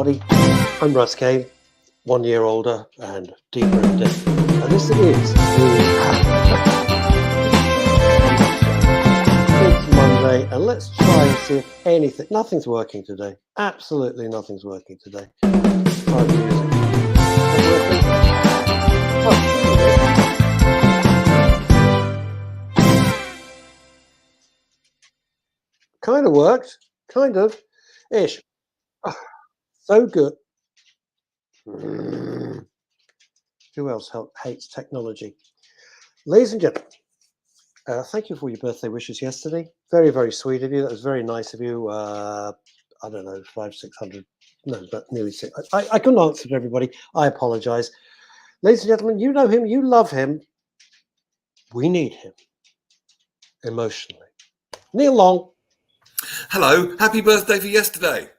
everybody. I'm Russ Neil, 1 year older and deeper in debt. And this it is. It's Monday, and let's try and see if anything. Nothing's working today. Absolutely nothing's working today. Try the music. Kind of worked. Kind of. Ish. So good. Who else hates technology? Ladies and gentlemen, thank you for your birthday wishes yesterday. Very, very sweet of you. That was very nice of you. I don't know, 500-600, no, but nearly 600. I couldn't answer to everybody. I apologize. Ladies and gentlemen, you know him, you love him. We need him emotionally. Neil Long. Hello, happy birthday for yesterday.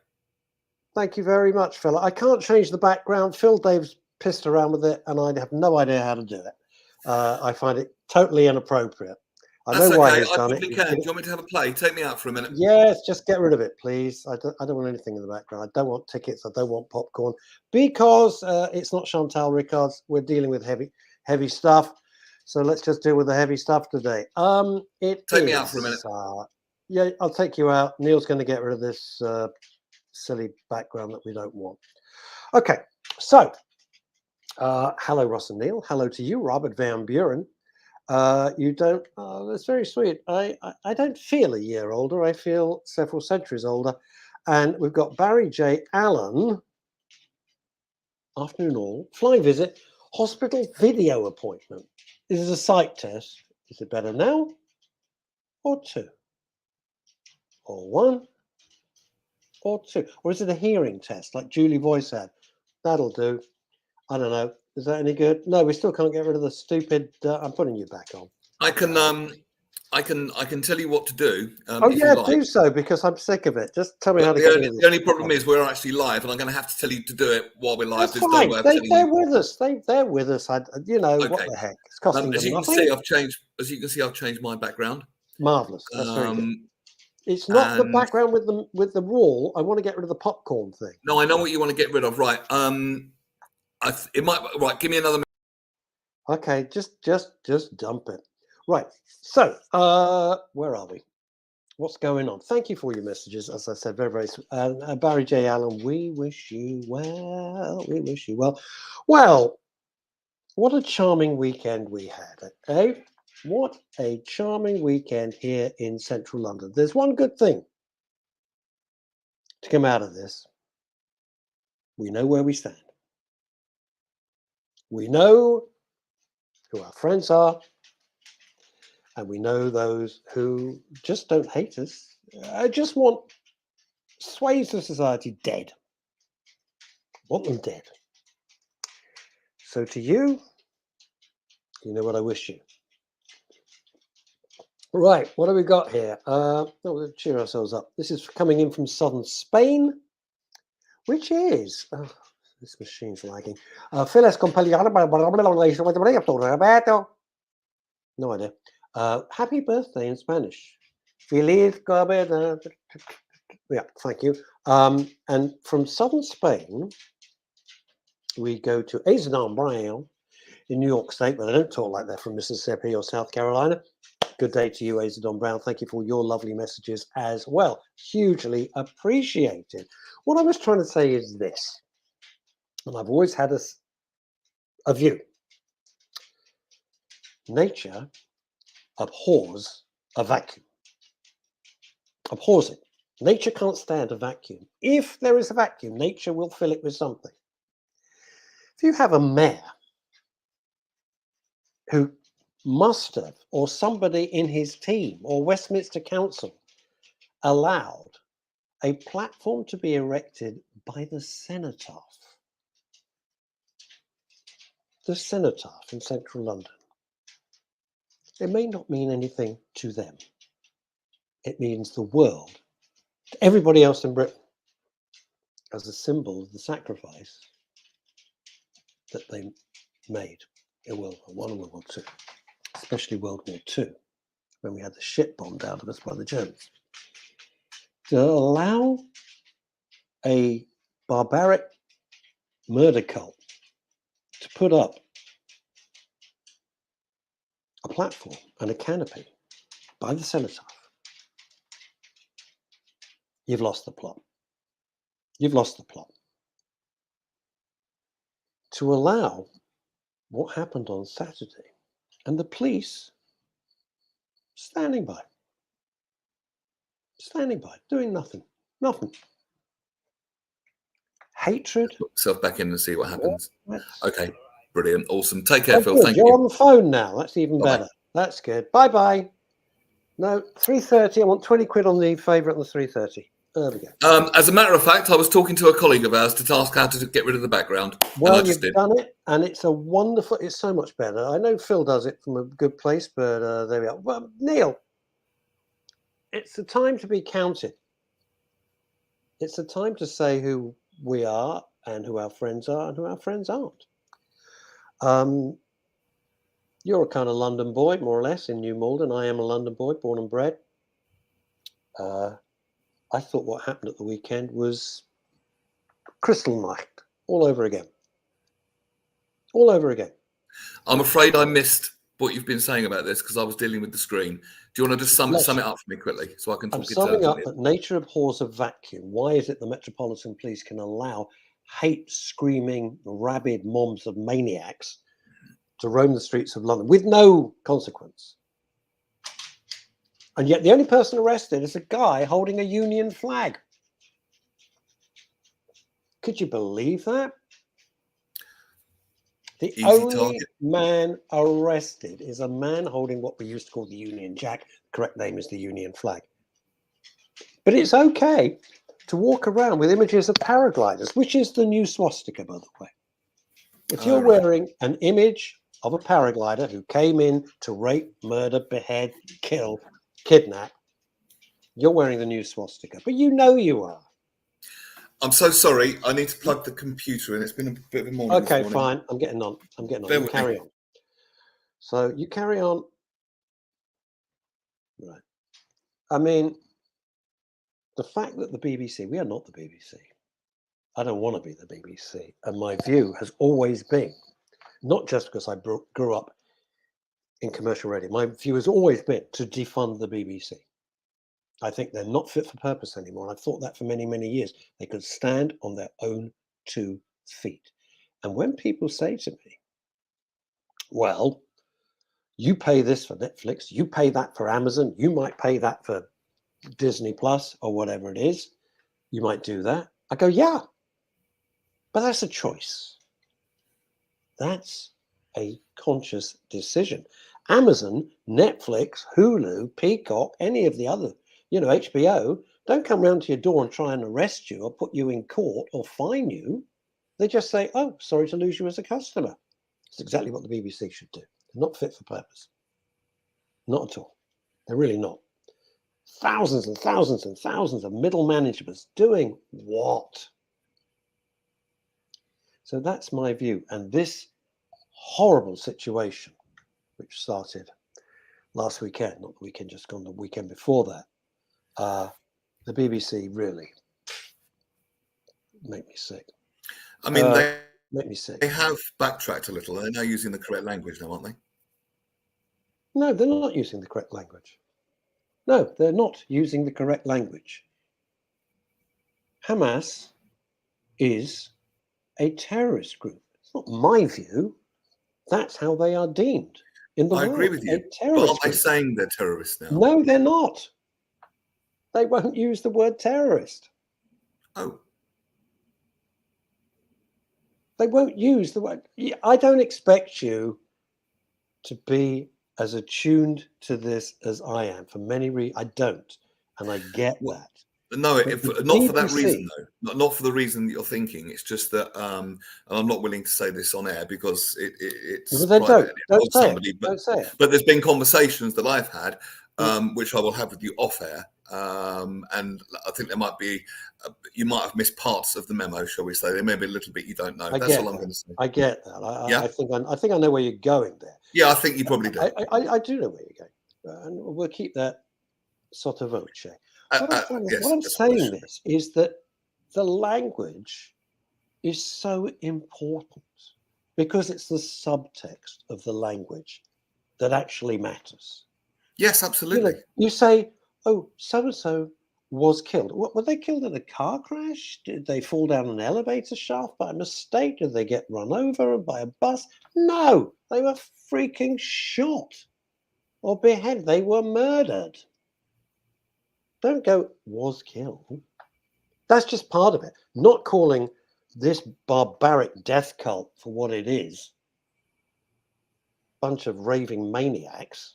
Thank you very much, fella. I can't change the background. Phil Dave's pissed around with it, and I have no idea how to do it. I find it totally inappropriate. That's know why okay. he's I done probably it. can. Do you want me to have a play? Take me out for a minute. Yes, just get rid of it, please. I don't want anything in the background. I don't want tickets. I don't want popcorn, because it's not Chantal Ricard's. We're dealing with heavy stuff. So let's just deal with the heavy stuff today. Take me out for a minute. Yeah, I'll take you out. Neil's going to get rid of this silly background that we don't want. Okay, so hello, Russ and Neil. Hello to you, Robert Van Buren. You don't. Oh, that's very sweet. I don't feel a year older. I feel several centuries older. And we've got Barry J. Allen. Afternoon all. Fly visit. Hospital video appointment. This is a psych test. Is it better now? Or two? Or one? Or two? Or is it a hearing test like Julie Voice had? That'll do. I don't know. Is that any good? No, we still can't get rid of the stupid. I'm putting you back on. I can tell you what to do. Oh yeah, do so, because I'm sick of it. Just tell me how to get rid of it. The only problem is we're actually live, and I'm going to have to tell you to do it while we're live. That's fine. They're with us. They're with us. Okay. What the heck? It's costing them nothing. As you can see, I've changed my backgroround. Marvelous. That's very good. It's not the background with the wall. I want to get rid of the popcorn thing. No, I know what you want to get rid of. Right. It might. Right. Give me another minute. Okay. Just dump it. Right. So, where are we? What's going on? Thank you for your messages. As I said, very, very sweet. Barry J. Allen, we wish you well. We wish you well. Well, what a charming weekend we had. Okay? What a charming weekend here in central London. There's one good thing to come out of this. We know where we stand. We know who our friends are. And we know those who just don't hate us. I just want swathes of society dead. Want them dead. So to you, you know what I wish you. Right, what have we got here? We'll cheer ourselves up. This is coming in from southern Spain, which is... Oh, this machine's lagging. No idea. Happy birthday in Spanish. Feliz Navidad. Yeah, thank you. And from southern Spain, we go to Aizadon Brown in New York State, but they don't talk like that from Mississippi or South Carolina. Good day to you, Aizadon Brown. Thank you for your lovely messages as well. Hugely appreciated. What I was trying to say is this, and I've always had a view. Nature abhors a vacuum. Abhors it. Nature can't stand a vacuum. If there is a vacuum, nature will fill it with something. If you have a mayor who must have, or somebody in his team, or Westminster Council allowed a platform to be erected by the cenotaph in central London, it may not mean anything to them. It means the world, to everybody else in Britain, as a symbol of the sacrifice that they made in World War I and World War II, especially World War II, when we had the shit bombed out of us by the Germans. To allow a barbaric murder cult to put up a platform and a canopy by the cenotaph, you've lost the plot. You've lost the plot. To allow what happened on Saturday and the police standing by, doing nothing. Hatred. Put myself back in and see what happens. That's Okay, brilliant, awesome. Take care, oh, Phil. good. Thank You're you. on the phone now. That's even Bye-bye. better. That's good. Bye. No, 3:30. I want 20 quid on the favourite on the 3:30. There we go. As a matter of fact, I was talking to a colleague of ours to ask how to get rid of the background. Well, and I just you've did. done it, and it's a wonderful. It's so much better. I know Phil does it from a good place, but there we are. Well, Neil, it's the time to be counted. It's the time to say who we are and who our friends are and who our friends aren't. You're a kind of London boy, more or less, in New Malden. I am a London boy, born and bred. I thought what happened at the weekend was Kristallnacht all over again. All over again. I'm afraid I missed what you've been saying about this because I was dealing with the screen. Do you want to just sum it up for me quickly so I can I'm talk summing up eternally? that nature abhors a vacuum. Why is it the Metropolitan Police can allow hate-screaming, rabid mobs of maniacs to roam the streets of London with no consequence? And yet the only person arrested is a guy holding a Union flag. Could you believe that? The Easy only target. man arrested is a man holding what we used to call the Union Jack. The correct name is the Union flag. But it's okay to walk around with images of paragliders, which is the new swastika, by the way. If you're wearing an image of a paraglider who came in to rape, murder, behead, kill, kidnap, you're wearing the new swastika. But you know you are. I'm so sorry. I need to plug the computer in. It's been a bit of a morning. Okay, fine. I'm getting on. You carry on. So you carry on. Right. I mean, the fact that the BBC, we are not the BBC. I don't want to be the BBC. And my view has always been, not just because I grew up in commercial radio, my view has always been to defund the BBC. I think they're not fit for purpose anymore. And I've thought that for many, many years. They could stand on their own 2 feet. And when people say to me, well, you pay this for Netflix, you pay that for Amazon, you might pay that for Disney Plus or whatever it is, you might do that. I go, yeah, but that's a choice. That's a conscious decision. Amazon, Netflix, Hulu, Peacock, any of the other, HBO, don't come round to your door and try and arrest you or put you in court or fine you. They just say, oh, sorry to lose you as a customer. It's exactly what the BBC should do. They're not fit for purpose. Not at all. They're really not. Thousands and thousands and thousands of middle managements doing what? So that's my view. And this horrible situation, which started last weekend, not the weekend just gone, the weekend before that, the BBC really make me sick. I mean, make me sick. They have backtracked a little. They're now using the correct language now, aren't they? No, they're not using the correct language. No, they're not using the correct language. Hamas is a terrorist group. It's not my view. That's how they are deemed in the world. I agree with you. But aren't they saying they're terrorists now? No, they're not. They won't use the word terrorist. Oh. They won't use the word. I don't expect you to be as attuned to this as I am. For many reasons, I don't. And I get that. No, not for that reason, though. Not for the reason that you're thinking. It's just that, and I'm not willing to say this on air because it's private. Don't say it. Don't say it. But there's been conversations that I've had, which I will have with you off air, and I think there might be, you might have missed parts of the memo, shall we say? There may be a little bit you don't know. That's all I'm going to say. I get that. Yeah? I think I know where you're going there. Yeah, I think you probably do. I do know where you're going, and we'll keep that sotto voce. What I'm saying this is that the language is so important because it's the subtext of the language that actually matters. Yes, absolutely. You say, oh, so-and-so was killed. What, were they killed in a car crash? Did they fall down an elevator shaft by mistake? Did they get run over by a bus? No, they were freaking shot or beheaded. They were murdered. Don't go, was killed. That's just part of it. Not calling this barbaric death cult for what it is. Bunch of raving maniacs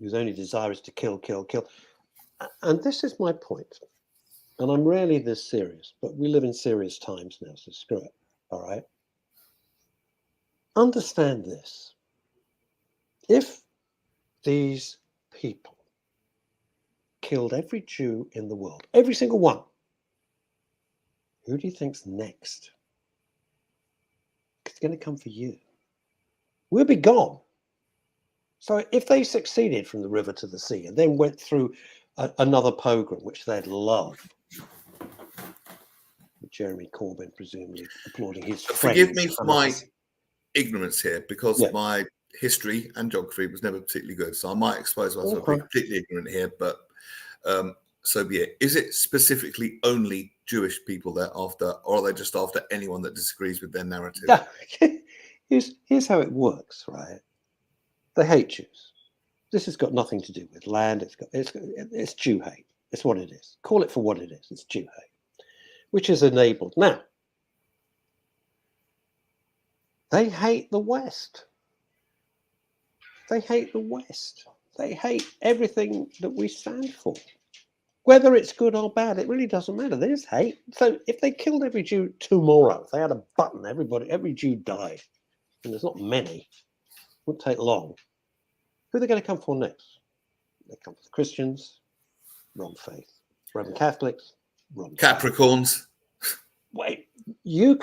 whose only desire is to kill, kill, kill. And this is my point. And I'm rarely this serious, but we live in serious times now, so screw it. All right. Understand this. If these people killed every Jew in the world, every single one, who do you think's next? It's going to come for you. We'll be gone. So if they succeeded from the river to the sea and then went through another pogrom, which they'd love, Jeremy Corbyn presumably applauding his friends. Forgive me for my ignorance here, because my history and geography was never particularly good, so I might expose myself to be completely ignorant here, but so be it. Is it specifically only Jewish people they're after, or are they just after anyone that disagrees with their narrative? Here's how it works, right? They hate Jews. This has got nothing to do with land. It's Jew hate. It's what it is. Call it for what it is. It's Jew hate, which is enabled. Now, they hate the West. They hate the West. They hate everything that we stand for. Whether it's good or bad, it really doesn't matter. They just hate. So if they killed every Jew tomorrow, if they had a button, every Jew died, and there's not many, it wouldn't take long. Who are they going to come for next? They come for the Christians, wrong faith. Roman Catholics, wrong Capricorns. Wait, you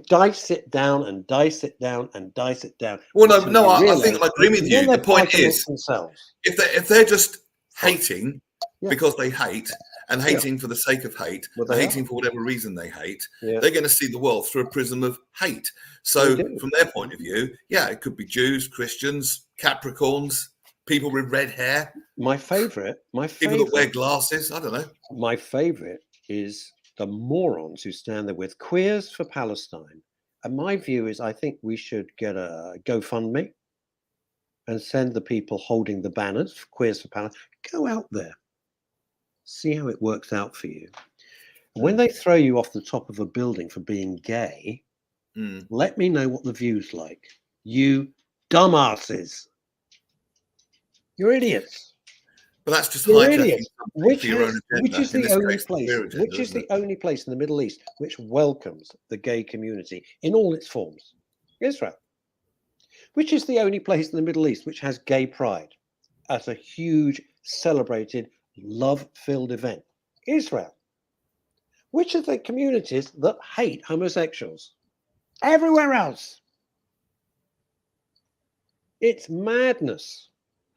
dice it down and dice it down and dice it down. Well, no, I think I agree with you. The point is, themselves. if they're just hating because they hate, and hating for the sake of hate, hating for whatever reason they hate, they're going to see the world through a prism of hate. So from their point of view, it could be Jews, Christians, Capricorns, people with red hair. My favorite, people that wear glasses. I don't know. My favorite is the morons who stand there with Queers for Palestine. And my view is, I think we should get a GoFundMe and send the people holding the banners for Queers for Palestine. Go out there. See how it works out for you. And when they throw you off the top of a building for being gay, let me know what the view's like. You dumbasses. You're idiots. But that's just hijacking which is the only place in the Middle East which welcomes the gay community in all its forms? Israel. Which is the only place in the Middle East which has gay pride as a huge, celebrated, love-filled event? Israel. Which are the communities that hate homosexuals? Everywhere else. It's madness.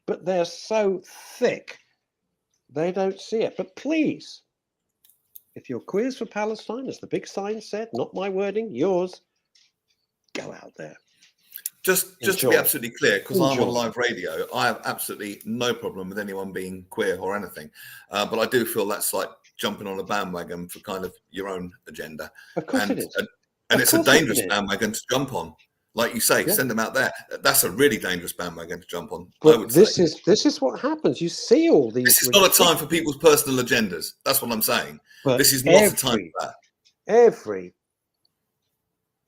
But they're so thick, they don't see it. But please, if you're Queers for Palestine, as the big sign said, not my wording, yours, go out there. Just to be absolutely clear, because I'm on live radio, I have absolutely no problem with anyone being queer or anything. But I do feel that's like jumping on a bandwagon for kind of your own agenda. Of course it is. And it's a dangerous bandwagon to jump on. Like you say, send them out there. That's a really dangerous bandwagon to jump on. But this is what happens. You see all these. This is not a time for people's personal agendas. That's what I'm saying. But this is not a time for that. Every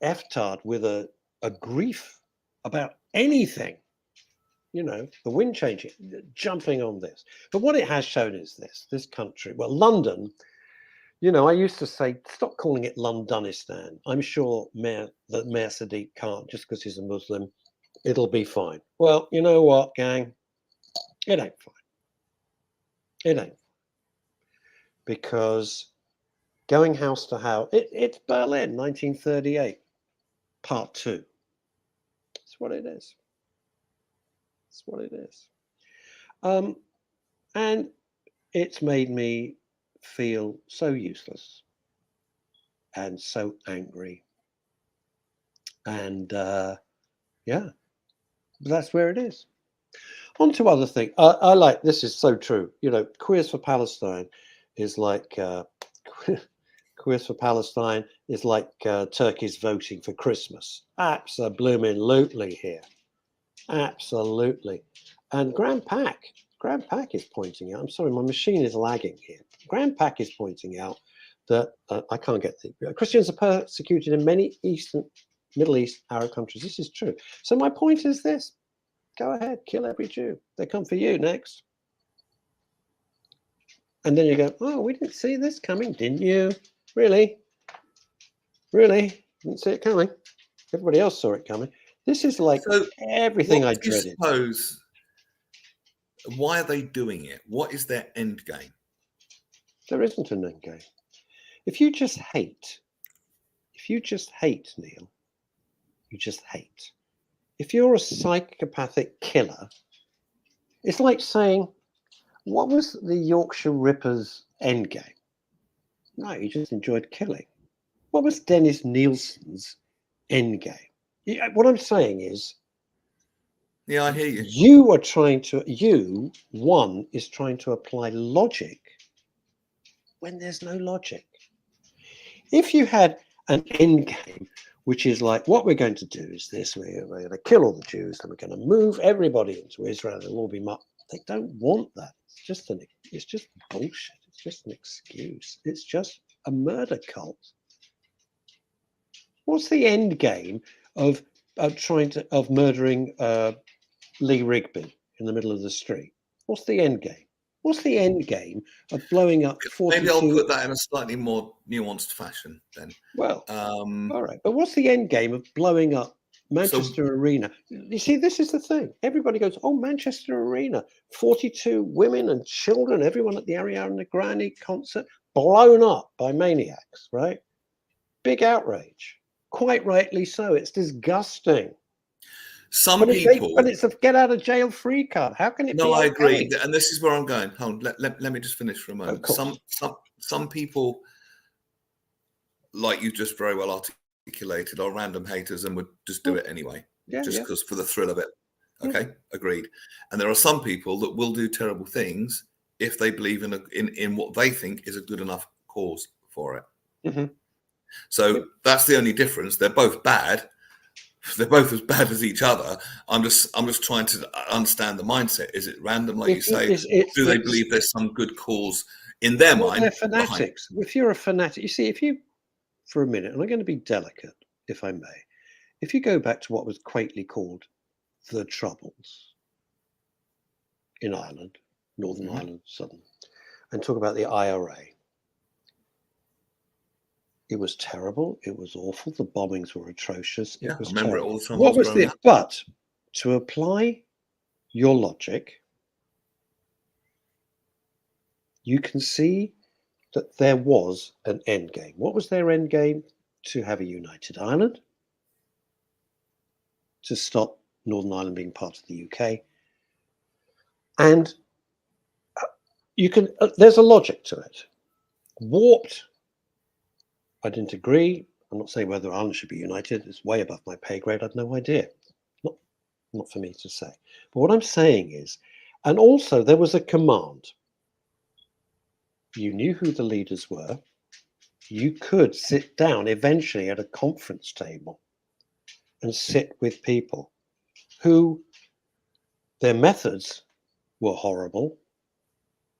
F-tard with a grief about anything, the wind changing, jumping on this. But what it has shown is this country, London. I used to say, stop calling it Londonistan. I'm sure Mayor Sadiq can't, just because he's a Muslim, it'll be fine. Well, you know what, gang? It ain't fine. It ain't. Because going house to house, it's Berlin, 1938, part 2. It's what it is. It's what it is. And it's made me feel so useless. and so angry. And yeah, that's where it is. On to other things. I like, this is so true. You know, Queers for Palestine is like Queers for Palestine is like Turkey's voting for Christmas. Absolutely here. Absolutely. And Graham Pack is pointing out, I'm sorry, my machine is lagging here. Graham Pack is pointing out that I can't get the Christians are persecuted in many Middle East Arab countries. This is true. So my point is this: go ahead, kill every Jew. They come for you next. And then you go, oh, we didn't see this coming, didn't you? Really? Really? Didn't see it coming. Everybody else saw it coming. This is like everything I dreaded. Suppose, why are they doing it? What is their end game? There isn't an end game. If you just hate, Neil, you just hate. If you're a psychopathic killer, it's like saying, what was the Yorkshire Ripper's end game? No, he just enjoyed killing. What was Dennis Nielsen's end game? What I'm saying is, yeah, I hear you. You is trying to apply logic when there's no logic. If you had an end game, which is like, what we're going to do is this: we're going to kill all the Jews, and we're going to move everybody into Israel, and they'll all be much. They don't want that. It's just bullshit. It's just an excuse. It's just a murder cult. What's the end game of murdering Lee Rigby in the middle of the street? What's the end game? What's the end game of blowing up 42? Maybe I'll put that in a slightly more nuanced fashion then. Well, all right. But what's the end game of blowing up Manchester Arena? You see, this is the thing. Everybody goes, oh, Manchester Arena, 42 women and children, everyone at the Ariana Grande concert, blown up by maniacs, right? Big outrage. Quite rightly so. It's disgusting. But it's a get out of jail free card. How can it be? No, I agree, and this is where I'm going. Hold on, let me just finish for a moment. Some people, like you just very well articulated, are random haters and would just do it anyway, because for the thrill of it. Okay, agreed. And there are some people that will do terrible things if they believe in what they think is a good enough cause for it. Mm-hmm. So that's the only difference. They're both bad. They're both as bad as each other. I'm just trying to understand the mindset. Is it random, like you say? Do they believe there's some good cause in their mind? They're fanatics. If you're a fanatic, you see, for a minute, and I'm going to be delicate, if I may, if you go back to what was quaintly called the Troubles in Ireland, Northern Ireland, Southern, and talk about the IRA. It was terrible. It was awful. The bombings were atrocious. Yeah, it was I remember terrible. It all the time. What was the? But to apply your logic, you can see that there was an end game. What was their end game? To have a united Ireland, to stop Northern Ireland being part of the UK, and you can. There's a logic to it. Warped. I didn't agree. I'm not saying whether Ireland should be united. It's way above my pay grade. I've no idea. Not for me to say. But what I'm saying is, and also there was a command. You knew who the leaders were. You could sit down eventually at a conference table and sit with people who their methods were horrible,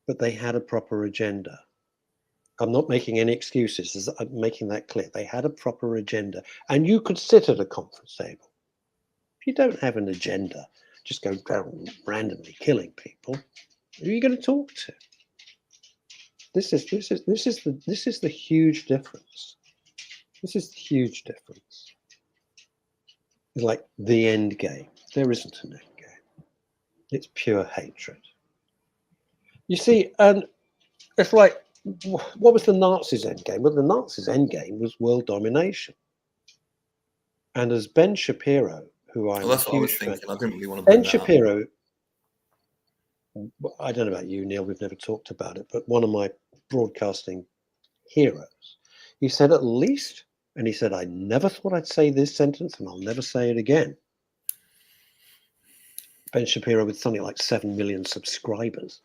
but they had a proper agenda. I'm not making any excuses. I'm making that clear. They had a proper agenda, and you could sit at a conference table. If you don't have an agenda, just go down randomly killing people. Who are you going to talk to? This is the huge difference. This is the huge difference. It's like the end game. There isn't an end game. It's pure hatred. You see, and it's like, what was the Nazis' end game? Well, the Nazis' end game was world domination. And as Ben Shapiro, who I'm that's a what I was huge thinking. fan, I didn't really want to bring Ben Shapiro, I don't know about you, Neil, we've never talked about it, but one of my broadcasting heroes. He said, at least, and he said, I never thought I'd say this sentence and I'll never say it again. Ben Shapiro with something like 7 million subscribers.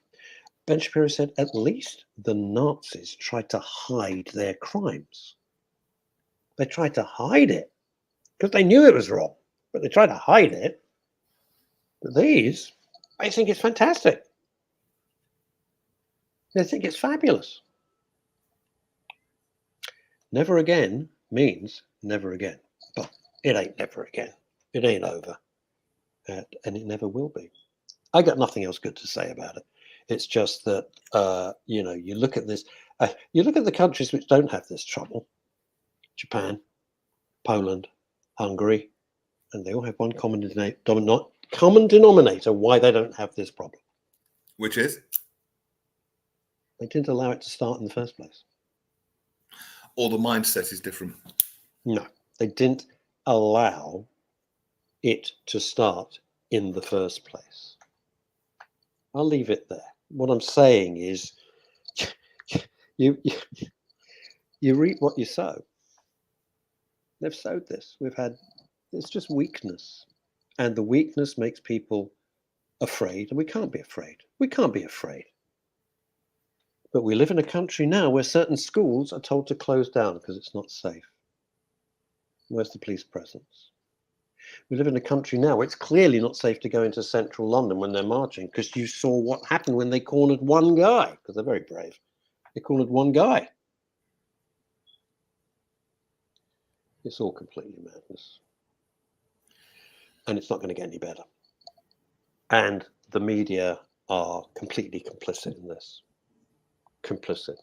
Ben Shapiro said, at least the Nazis tried to hide their crimes. They tried to hide it because they knew it was wrong, but they tried to hide it. But these, I think it's fantastic. They think it's fabulous. Never again means never again. But it ain't never again. It ain't over. And it never will be. I got nothing else good to say about it. It's just that, you look at this, you look at the countries which don't have this trouble, Japan, Poland, Hungary, and they all have one common denominator why they don't have this problem. Which is? They didn't allow it to start in the first place. Or the mindset is different. No, they didn't allow it to start in the first place. I'll leave it there. What I'm saying is you reap what you sow. They've sowed this. It's just weakness. And the weakness makes people afraid, and we can't be afraid. We can't be afraid. But we live in a country now where certain schools are told to close down because it's not safe. Where's the police presence? We live in a country now where it's clearly not safe to go into central London when they're marching, because you saw what happened when they cornered one guy, because they're very brave. They cornered one guy. It's all completely madness. And it's not going to get any better. And the media are completely complicit in this. Complicit.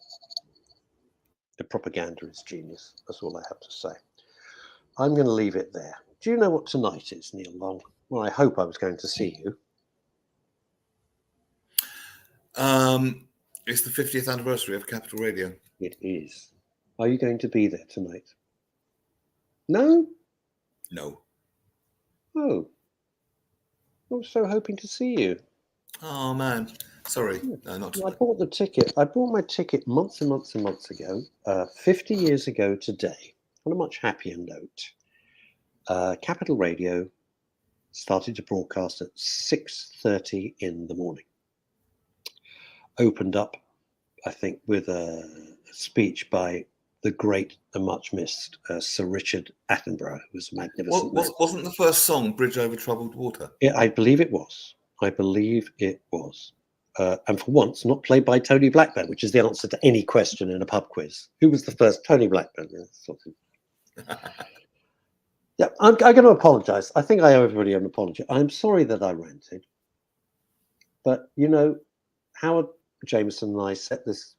The propaganda is genius. That's all I have to say. I'm going to leave it there. Do you know what tonight is, Neil Long? Well, I hope I was going to see you. It's the 50th anniversary of Capital Radio. It is. Are you going to be there tonight? No? No. Oh. I was so hoping to see you. Oh, man. Sorry. No, not tonight. I bought the ticket. I bought my ticket months and months and months ago, 50 years ago today, on a much happier note. Capital Radio started to broadcast at 6:30 in the morning. Opened up, I think, with a speech by the great and much missed Sir Richard Attenborough, who was magnificent. Wasn't the first song "Bridge Over Troubled Water"? Yeah, I believe it was. And for once, not played by Tony Blackburn, which is the answer to any question in a pub quiz. Who was the first? Tony Blackburn. Yeah, I'm going to apologise. I think I owe everybody an apology. I'm sorry that I ranted. But, Howard Jameson and I set this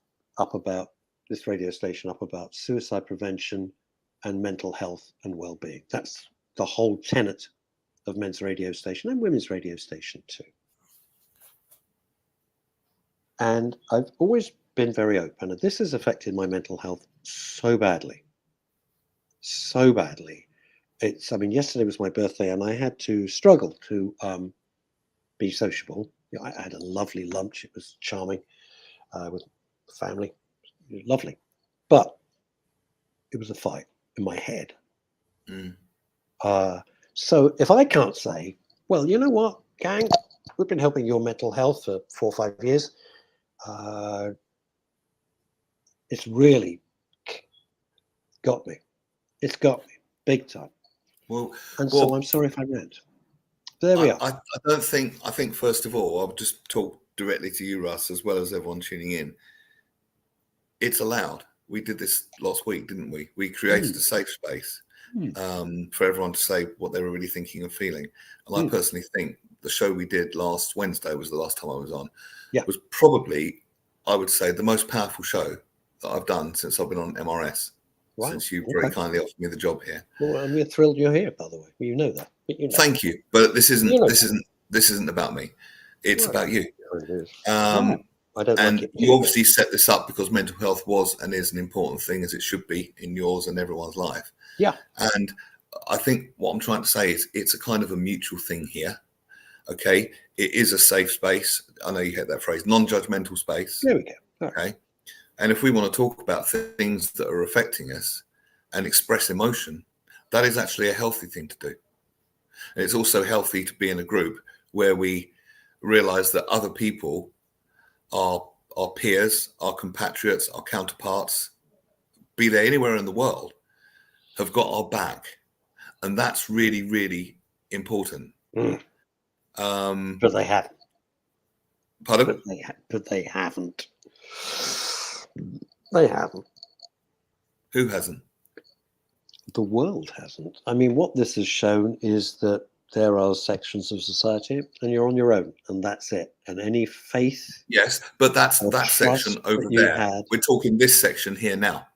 radio station up about suicide prevention and mental health and well-being. That's the whole tenet of men's radio station and women's radio station too. And I've always been very open, and this has affected my mental health so badly. So badly. Yesterday was my birthday, and I had to struggle to be sociable. I had a lovely lunch. It was charming with the family. It was lovely. But it was a fight in my head. Mm. So if I can't say, well, you know what, gang, we've been helping your mental health for 4 or 5 years. It's really got me. It's got me big time. So I'm sorry if I rant. There we are. I think first of all, I'll just talk directly to you, Russ, as well as everyone tuning in. It's allowed. We did this last week, didn't we? We created a safe space for everyone to say what they were really thinking and feeling. And I personally think the show we did last Wednesday was the last time I was on. Yeah. Was probably, I would say, the most powerful show that I've done since I've been on MRS. Wow. Since you very kindly offered me the job here. Well, and we're thrilled you're here, by the way. You know that. Thank you. But this isn't about me. It's about you. It is. I don't like it. You obviously set this up because mental health was and is an important thing, as it should be in yours and everyone's life. Yeah. And I think what I'm trying to say is it's a kind of a mutual thing here. Okay. It is a safe space. I know you heard that phrase, non-judgmental space. There we go. Okay. And if we want to talk about things that are affecting us and express emotion, that is actually a healthy thing to do. And it's also healthy to be in a group where we realize that other people, our peers, our compatriots, our counterparts, be they anywhere in the world, have got our back. And that's really, really important. But they haven't. Pardon? But they haven't. They haven't. Who hasn't? The world hasn't. I mean, what this has shown is that there are sections of society and you're on your own, and that's it. And any faith. Yes, but that's that section over there. We're talking this section here now.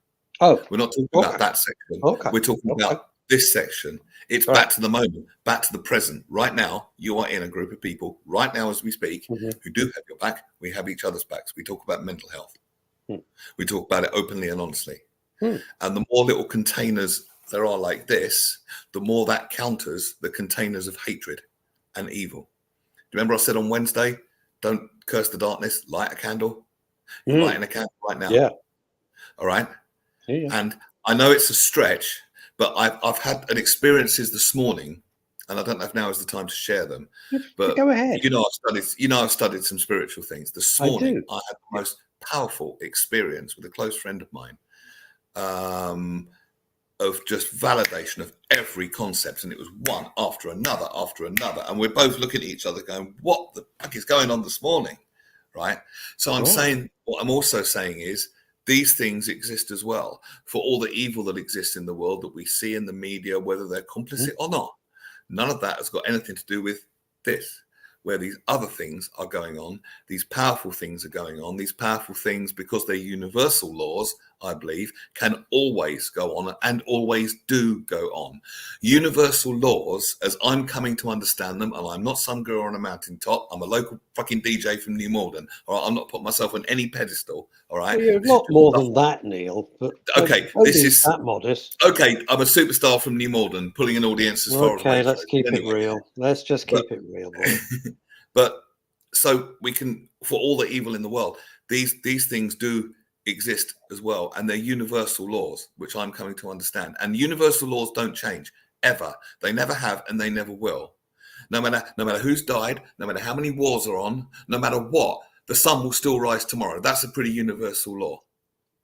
Oh, we're not talking about that section. Okay. We're talking about this section. It's back to the moment, back to the present. Right now, you are in a group of people, right now as we speak, who do have your back. We have each other's backs. We talk about mental health. We talk about it openly and honestly. And the more little containers there are like this, the more that counters the containers of hatred and evil. Do you remember I said on Wednesday, don't curse the darkness, light a candle? You're lighting a candle right now. Yeah. All right. Yeah. And I know it's a stretch, but I've had experiences this morning, and I don't know if now is the time to share them. But go ahead. I've studied some spiritual things. This morning I had the most powerful experience with a close friend of mine, of just validation of every concept, and it was one after another, and we're both looking at each other going, what the fuck is going on this morning? Right? So I'm saying, what I'm also saying is, these things exist as well. For all the evil that exists in the world that we see in the media, whether they're complicit or not, none of that has got anything to do with this, where these other things are going on. These powerful things are going on. These powerful things, because they're universal laws, I believe, can always go on and always do go on. Universal laws, as I'm coming to understand them, and I'm not some girl on a mountaintop, I'm a local fucking DJ from New Malden, all right? I'm not putting myself on any pedestal, all right? Well, you're a lot more than that, Neil. But okay, this is that modest. Okay, I'm a superstar from New Malden, pulling an audience as far as okay, let's keep it real. Let's just keep it real, boy. But so we can, for all the evil in the world, these things do exist as well, and they're universal laws, which I'm coming to understand. And universal laws don't change ever. They never have, and they never will. No matter who's died, no matter how many wars are on, no matter what, the sun will still rise tomorrow. That's a pretty universal law,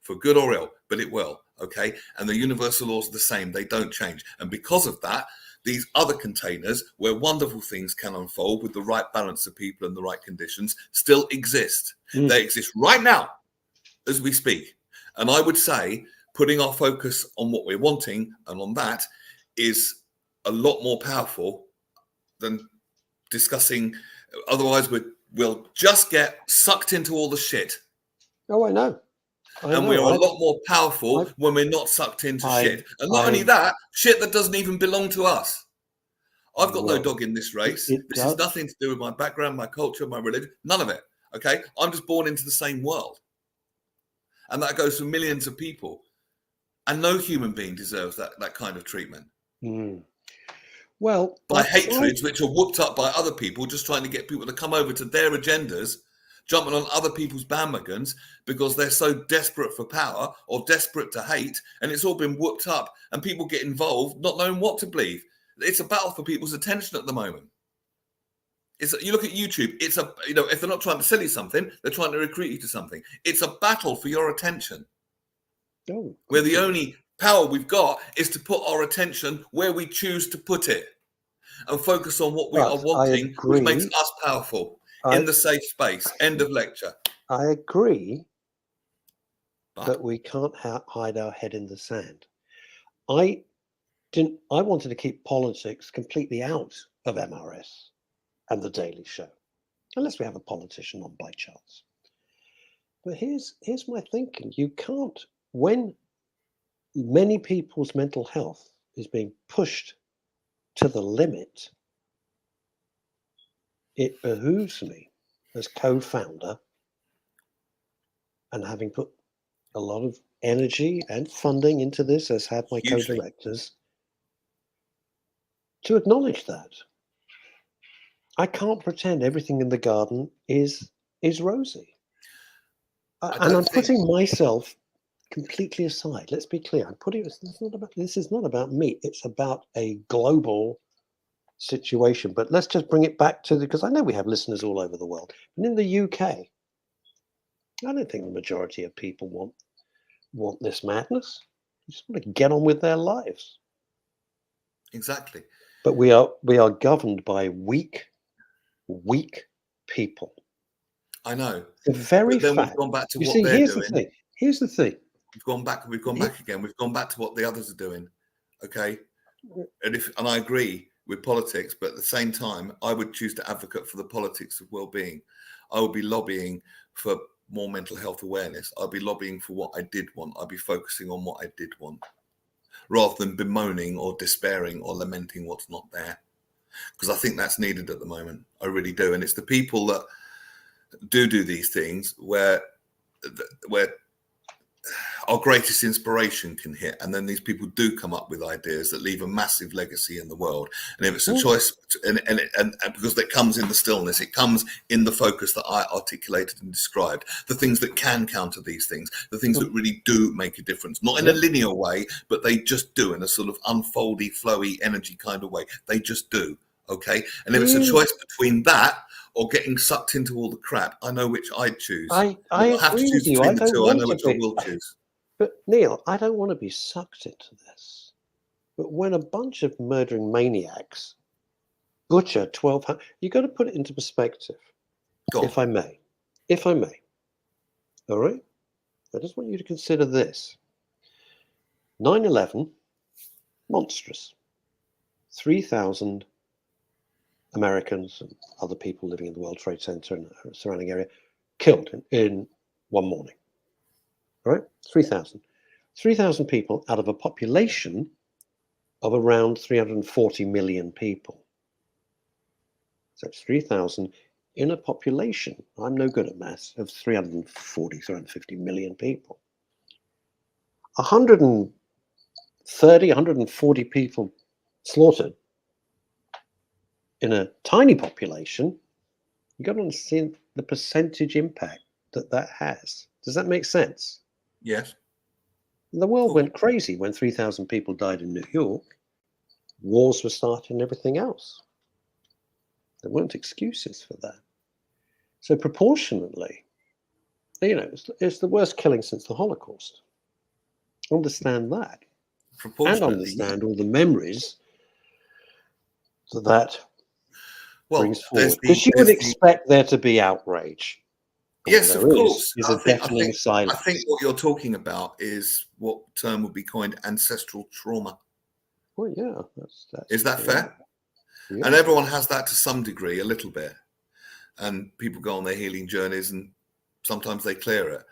for good or ill, but it will. Okay, and the universal laws are the same. They don't change, and because of that, these other containers where wonderful things can unfold with the right balance of people and the right conditions still exist. They exist right now as we speak. And I would say putting our focus on what we're wanting and on that is a lot more powerful than discussing. Otherwise, we'll just get sucked into all the shit. Oh, I know. And we're a lot more powerful when we're not sucked into shit. And not only that, shit that doesn't even belong to us. I've got no dog in this race. This has nothing to do with my background, my culture, my religion, none of it. Okay? I'm just born into the same world. And that goes for millions of people. And no human being deserves that kind of treatment. Well, by hatreds which are whooped up by other people, just trying to get people to come over to their agendas, jumping on other people's bandwagons because they're so desperate for power or desperate to hate, and it's all been whooped up, and people get involved not knowing what to believe. It's a battle for people's attention at the moment. You look at YouTube, it's if they're not trying to sell you something, they're trying to recruit you to something. It's a battle for your attention. Where the only power we've got is to put our attention where we choose to put it and focus on what we are wanting, which makes us powerful. In the safe space. End of lecture. I agree, but we can't hide our head in the sand. I wanted to keep politics completely out of MRS and the Daily Show, unless we have a politician on by chance. But here's my thinking: you can't, when many people's mental health is being pushed to the limit, it behooves me as co-founder, and having put a lot of energy and funding into this, as have my co-directors, to acknowledge that. I can't pretend everything in the garden is rosy. And I'm putting myself completely aside. Let's be clear. This is not about me. It's about a global situation. But let's just bring it back to because I know we have listeners all over the world. And in the UK, I don't think the majority of people want this madness. They just want to get on with their lives. Exactly. But we are governed by weak people. I know. The very then fact. We've gone back to you what see, they're here's doing. the thing. Here's the thing. We've gone back again. We've gone back to what the others are doing. Okay. And I agree with politics, but at the same time, I would choose to advocate for the politics of well-being. I would be lobbying for more mental health awareness. I'd be lobbying for what I did want. I'd be focusing on what I did want, rather than bemoaning or despairing or lamenting what's not there. Because I think that's needed at the moment. I really do. And it's the people that do these things where our greatest inspiration can hit, and then these people do come up with ideas that leave a massive legacy in the world. And if it's a choice, and because it comes in the stillness, it comes in the focus that I articulated and described, the things that can counter these things, the things that really do make a difference, not in a linear way, but they just do in a sort of unfoldy, flowy energy kind of way. They just do. Okay. And if it's a choice between that or getting sucked into all the crap, I know which I'd choose. I have to choose between the two. I know which I will choose. But Neil, I don't want to be sucked into this. But when a bunch of murdering maniacs butcher 1,200, you've got to put it into perspective. If I may. All right? I just want you to consider this. 9/11, monstrous. 3,000 Americans and other people living in the World Trade Center and the surrounding area killed in one morning. All right? 3,000. 3,000 people out of a population of around 340 million people. So it's 3,000 in a population, I'm no good at maths, of 340, 350 million people. 130, 140 people slaughtered in a tiny population. You've got to understand the percentage impact that has. Does that make sense? Yes. The world went crazy when 3,000 people died in New York. Wars were started and everything else. There weren't excuses for that. So proportionately, it's the worst killing since the Holocaust. Understand that. And understand all the memories that brings forward. Because you would expect there to be outrage. Yes, of course. I think what you're talking about is what term would be coined ancestral trauma. Well, yeah. Is that fair? Yeah. And everyone has that to some degree, a little bit. And people go on their healing journeys and sometimes they clear it.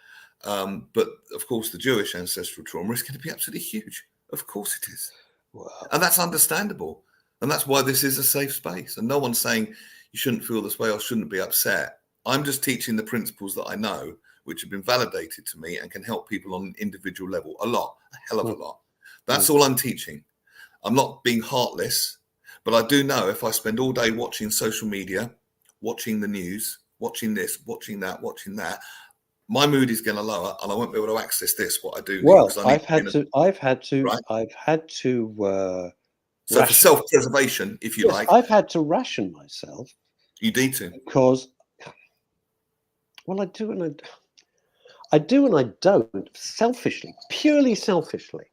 But of course, the Jewish ancestral trauma is going to be absolutely huge. Of course it is. Wow. And that's understandable. And that's why this is a safe space. And no one's saying you shouldn't feel this way or shouldn't be upset. I'm just teaching the principles that I know, which have been validated to me and can help people on an individual level a hell of a lot. That's all I'm teaching. I'm not being heartless, but I do know if I spend all day watching social media, watching the news, watching this, watching that, my mood is going to lower and I won't be able to access what I do need. Well, I've had to. So for self-preservation, if you like. I've had to ration myself. You need to. Because, well, I do and I don't, selfishly, purely selfishly.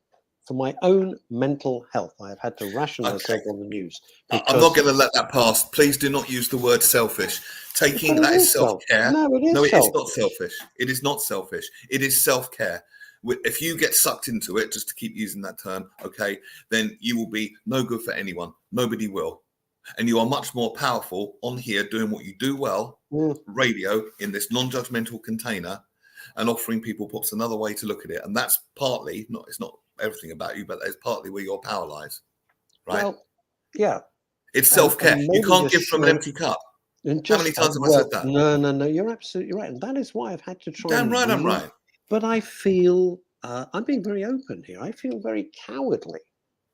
For my own mental health, I have had to ration myself on the news. I'm not going to let that pass. Please do not use the word selfish. That is self-care. No, it is not selfish. It is not selfish. It is self-care. If you get sucked into it, just to keep using that term, okay, then you will be no good for anyone. Nobody will. And you are much more powerful on here doing what you do well, radio, in this non-judgmental container, and offering people perhaps another way to look at it. And that's partly, it's not everything about you, but that's partly where your power lies, right? Well, yeah. It's self-care. You can't give from an empty cup. How many times have I said that? No, you're absolutely right. And that is why I've had to try. Damn right, I'm right. But I feel, I'm being very open here. I feel very cowardly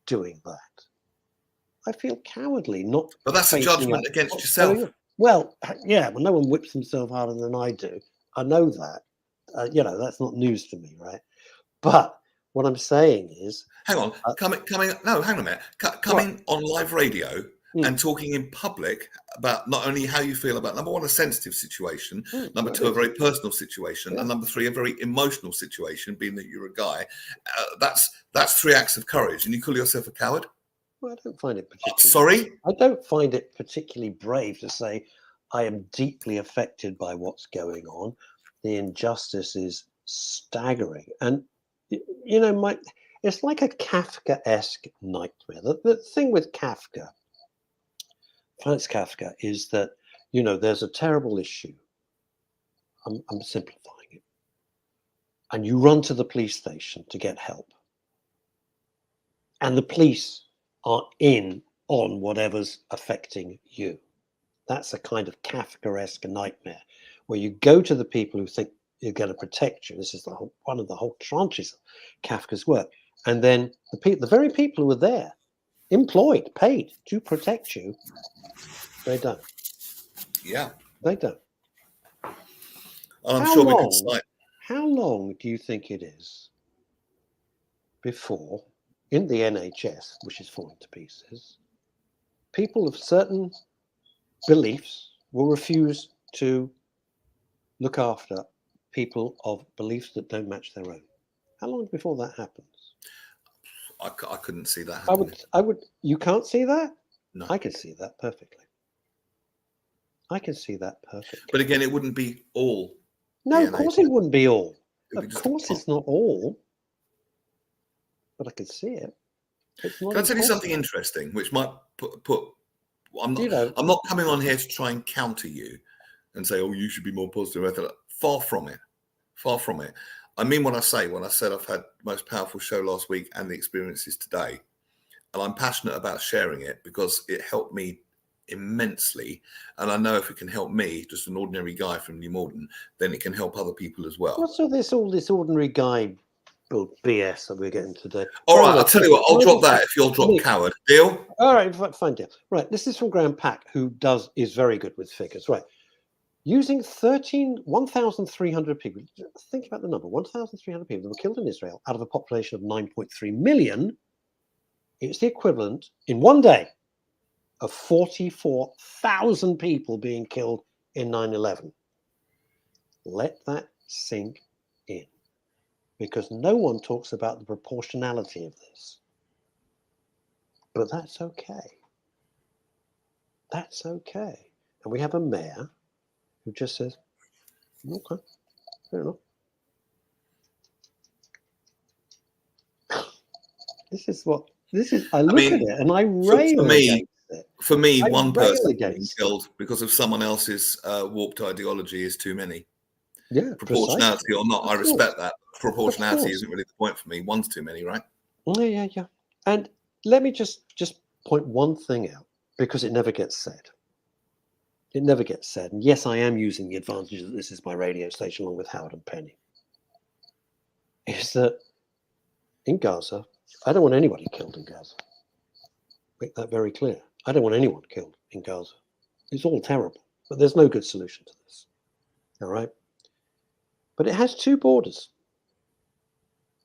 doing that. I feel cowardly not. But that's a judgment against yourself. Well, yeah, well, no one whips himself harder than I do. I know that. that's not news to me, right? But what I'm saying is, hang on, no, hang on a minute. Coming on live radio and talking in public about not only how you feel about, number one, a sensitive situation, number two, a very personal situation, and number three, a very emotional situation, being that you're a guy. That's 3 acts of courage, and you call yourself a coward? Well, I don't find it particularly. Sorry? I don't find it particularly brave to say I am deeply affected by what's going on. The injustice is staggering, and it's like a Kafkaesque nightmare. The thing with Kafka, Franz Kafka, is that there's a terrible issue. I'm simplifying it, and you run to the police station to get help, and the police are in on whatever's affecting you. That's a kind of Kafkaesque nightmare, where you go to the people who think you're going to protect you. This is one of the whole tranches of Kafka's work. And then the very people who are there, employed, paid to protect you, they don't. Yeah. They don't. I'm sure we could cite. How long do you think it is before, in the NHS, which is falling to pieces, people of certain beliefs will refuse to look after people of beliefs that don't match their own? How long before that happens? I couldn't see that happening. I would. You can't see that? No. I can see that perfectly. I can see that perfectly. But again, it wouldn't be all. No, of course it wouldn't be all. Of course it's not all. But I can see it. Can I tell you something interesting, which might put I'm not coming on here to try and counter you and say, oh, you should be more positive. Far from it. Far from it. I mean what I say when I said I've had the most powerful show last week and the experiences today. And I'm passionate about sharing it because it helped me immensely. And I know if it can help me, just an ordinary guy from New Malden, then it can help other people as well. What's all this ordinary guy BS that we're getting today? All right, I'll tell you what, I'll drop that if you'll drop coward. Deal? All right, fine, deal. Right, this is from Graham Pack, who is very good with figures. Right. Using 1,300 people, think about the number, 1,300 people that were killed in Israel out of a population of 9.3 million. It's the equivalent in one day of 44,000 people being killed in 9/11. Let that sink in, because no one talks about the proportionality of this. But that's okay. That's okay. And we have a mayor who just says, okay, fair enough. I look at it and I rail against it. For me, one person being killed because of someone else's warped ideology is too many. Yeah, proportionality or not, I respect that. Proportionality isn't really the point for me. One's too many, right? Yeah. And let me just point one thing out, because it never gets said. It never gets said. And yes, I am using the advantage that this is my radio station along with Howard and Penny. Is that in Gaza, I don't want anybody killed in Gaza. Make that very clear. I don't want anyone killed in Gaza. It's all terrible, but there's no good solution to this. All right? But it has two borders.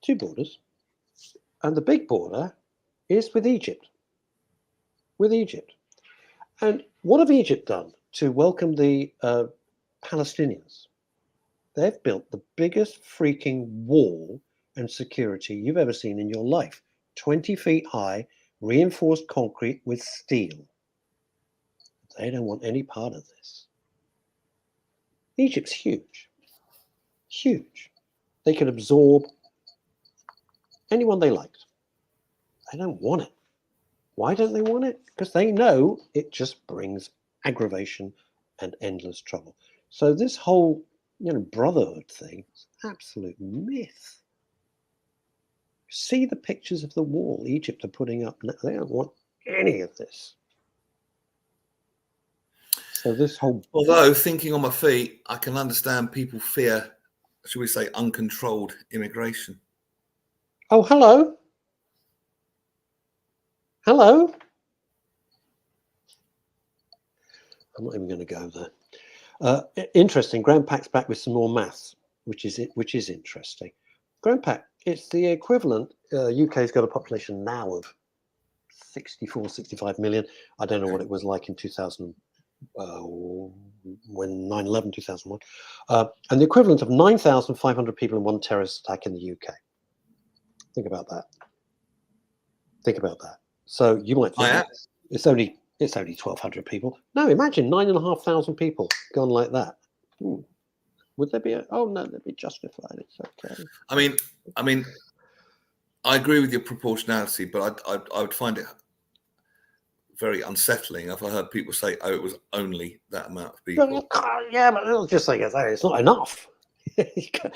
Two borders. And the big border is with Egypt. With Egypt. And what have Egypt done to welcome the Palestinians? They've built the biggest freaking wall and security you've ever seen in your life. 20 feet high, reinforced concrete with steel. They don't want any part of this. Egypt's huge. Huge. They could absorb anyone they liked. They don't want it. Why don't they want it? Because they know it just brings aggravation and endless trouble. So this whole, brotherhood thing is absolute myth. See the pictures of the wall Egypt are putting up. They don't want any of this. So this whole... Although, thinking on my feet, I can understand people fear, should we say, uncontrolled immigration. Oh, hello. Hello. I'm not even going to go there. Interesting. Graham Pack's back with some more maths. which is interesting. Graham Pack, it's the equivalent. UK's got a population now of 64, 65 million. I don't know what it was like in 2000, when 9/11, 2001, and the equivalent of 9,500 people in one terrorist attack in the UK. Think about that. Think about that. So you might think it's only 1,200 people. No, imagine 9,500 people gone like that. Would there be oh no, they'd be justified. It's okay. I mean, I agree with your proportionality, but I would find it very unsettling if I heard people say, "Oh, it was only that amount of people." Yeah, but they'll just say it's not enough. you got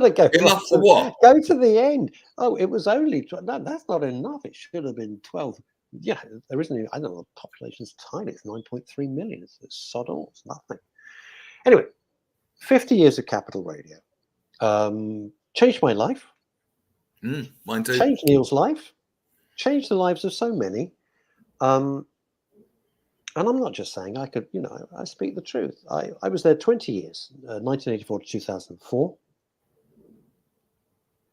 to go enough for what? Go to the end. Oh, it was only no. That's not enough. It should have been 12. Yeah, there isn't. I don't know. The population's tiny. It's 9.3 million. It's sod all. It's nothing. Anyway, 50 years of Capital Radio changed my life. Mine too. Changed Neil's life. Changed the lives of so many. And I'm not just saying I could, I speak the truth. I was there 20 years, 1984 to 2004.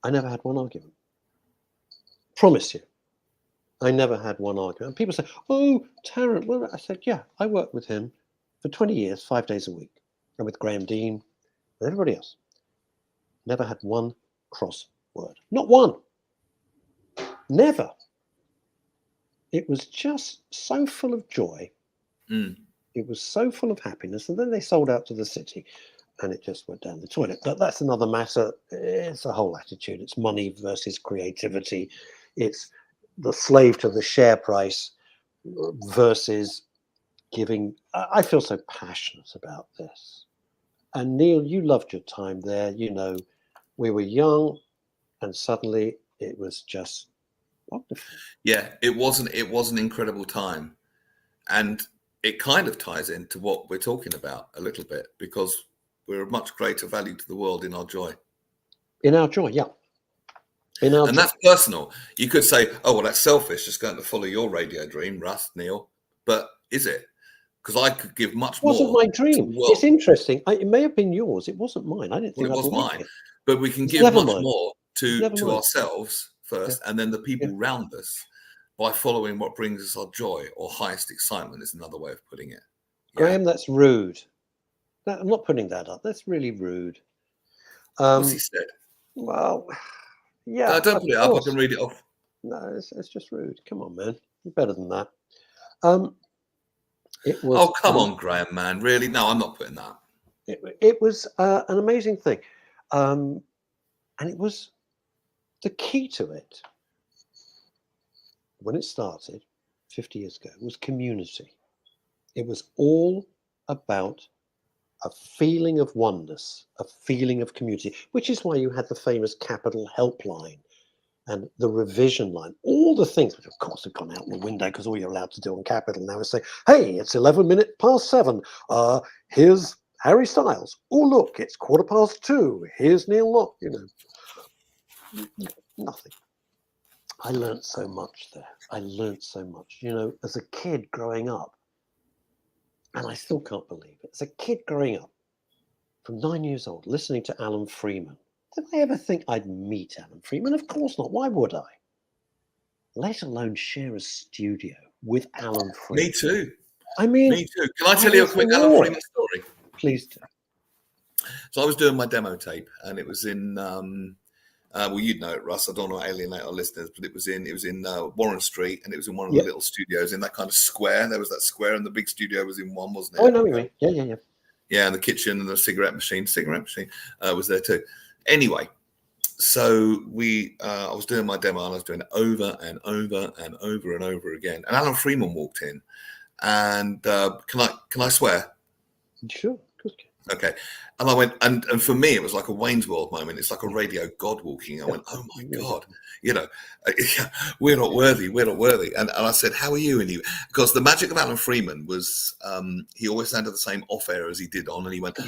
I never had one argument. Promise you. I never had one argument. And people say, oh, Tarrant. Well, I said, yeah, I worked with him for 20 years, 5 days a week. And with Graham Dean, with everybody else. Never had one cross word. Not one. Never. It was just so full of joy. It was so full of happiness. And then they sold out to the city and it just went down the toilet. But that's another matter. It's a whole attitude. It's money versus creativity. It's the slave to the share price versus giving. I feel so passionate about this. And Neil, you loved your time there. We were young and suddenly it was just wonderful. Yeah, it was an incredible time. And it kind of ties into what we're talking about a little bit, because we're of much greater value to the world in our joy. In our joy, yeah. And that's personal. You could say, oh, well, that's selfish, just going to follow your radio dream, Russ Neil. But is it? Because I could give much more. It wasn't my dream. It's interesting. It may have been yours. It wasn't mine. I didn't think it was like mine. it. But we can give much more to ourselves first, and then the people around us, by following what brings us our joy or highest excitement, is another way of putting it. Graham, that's rude. I'm not putting that up. That's really rude. What's he said? Well, yeah. No, don't put it up. I can read it off. No, it's just rude. Come on, man. You're better than that. It was. Oh, come on, Graham, man. Really? No, I'm not putting that. It was an amazing thing. And it was the key to it. When it started 50 years ago, it was community. It was all about a feeling of oneness, a feeling of community, which is why you had the famous Capital Helpline and the revision line, all the things which of course have gone out the window because all you're allowed to do on Capital now is say, hey, it's 7:11. Here's Harry Styles. Oh, look, it's 2:15. Here's Neil Locke, Nothing. I learned so much there. I learned so much, as a kid growing up. And I still can't believe it. As a kid growing up, from 9 years old, listening to Alan Freeman. Did I ever think I'd meet Alan Freeman? Of course not. Why would I? Let alone share a studio with Alan Freeman. Me too. Me too. Can I tell you a quick Alan Freeman story? Please do. So I was doing my demo tape, and it was in well, you'd know it, Russ. I don't want to alienate our listeners, but it was in Warren Street, and it was in one of the little studios in that kind of square. There was that square, and the big studio was in one, wasn't it? Oh, I know what you mean. Yeah. Yeah, and the kitchen and the cigarette machine was there too. Anyway, so I was doing my demo, and I was doing it over and over and over and over again. And Alan Freeman walked in, and can I swear? Sure. Okay. And I went, and for me, it was like a Wayne's World moment. It's like a radio god walking. I went, oh my God, we're not worthy. And I said, how are you? And because the magic of Alan Freeman was, he always sounded the same off air as he did on. And he went,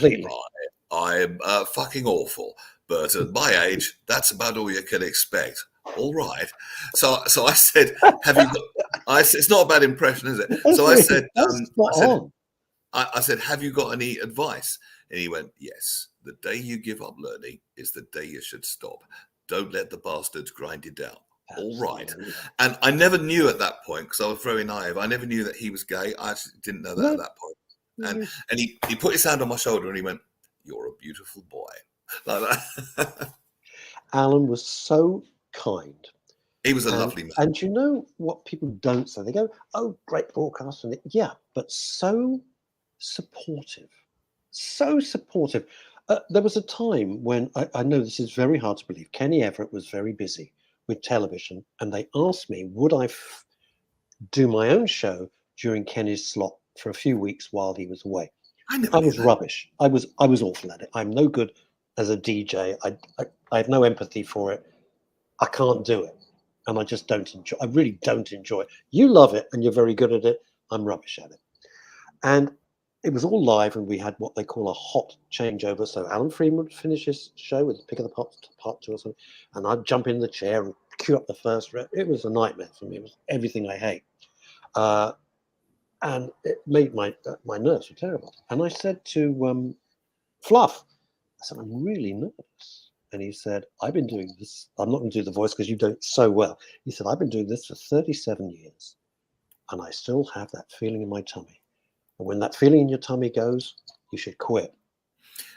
I'm fucking awful. But at my age, that's about all you can expect. All right. So I said, it's not a bad impression, is it? So I said, have you got any advice? And he went, yes, the day you give up learning is the day you should stop. Don't let the bastards grind you down. All right. And I never knew at that point, because I was very naive, I never knew that he was gay. I actually didn't know that at that point. And he put his hand on my shoulder and he went, "You're a beautiful boy." Like that. Alan was so kind. He was a lovely man. And you know what people don't say? They go, "Oh, great broadcaster." Yeah, but so supportive. So supportive. There was a time when, I know this is very hard to believe, Kenny Everett was very busy with television, and they asked me, would I do my own show during Kenny's slot for a few weeks while he was away? I was rubbish. I was awful at it. I'm no good as a DJ. I have no empathy for it. I can't do it. And I just don't enjoy. I really don't enjoy it. You love it and you're very good at it. I'm rubbish at it. And it was all live, and we had what they call a hot changeover. So Alan Freeman would finish his show with Pick of the Pot, part 2 or something, and I'd jump in the chair and cue up the first rep. It was a nightmare for me. It was everything I hate. And it made my nerves were terrible. And I said to Fluff, I said, "I'm really nervous." And he said, "I've been doing this. I'm not going to do the voice because you do it so well." He said, "I've been doing this for 37 years, and I still have that feeling in my tummy. And when that feeling in your tummy goes, you should quit."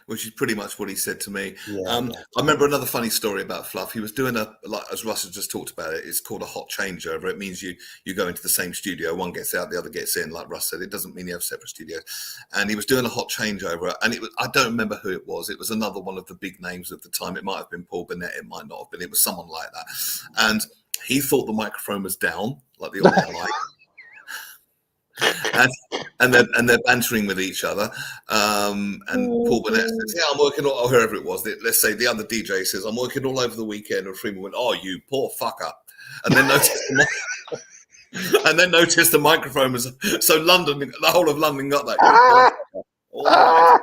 Which is pretty much what he said to me. I remember another funny story about Fluff. He was doing like, as Russ has just talked about it, it's called a hot changeover. It means you go into the same studio, one gets out, the other gets in, like Russ said. It doesn't mean you have separate studios. And he was doing a hot changeover, and I don't remember who it was. It was another one of the big names at the time. It might have been Paul Burnett, it might not have been. It was someone like that. And he thought the microphone was down, like the on-air mic. And they're bantering with each other. And Paul Burnett says, "Yeah, I'm working all," or whoever it was. Let's say the other DJ says, "I'm working all over the weekend." And Freeman went, "Oh, you poor fucker." And then noticed the microphone was, so London, the whole of London got that. All right.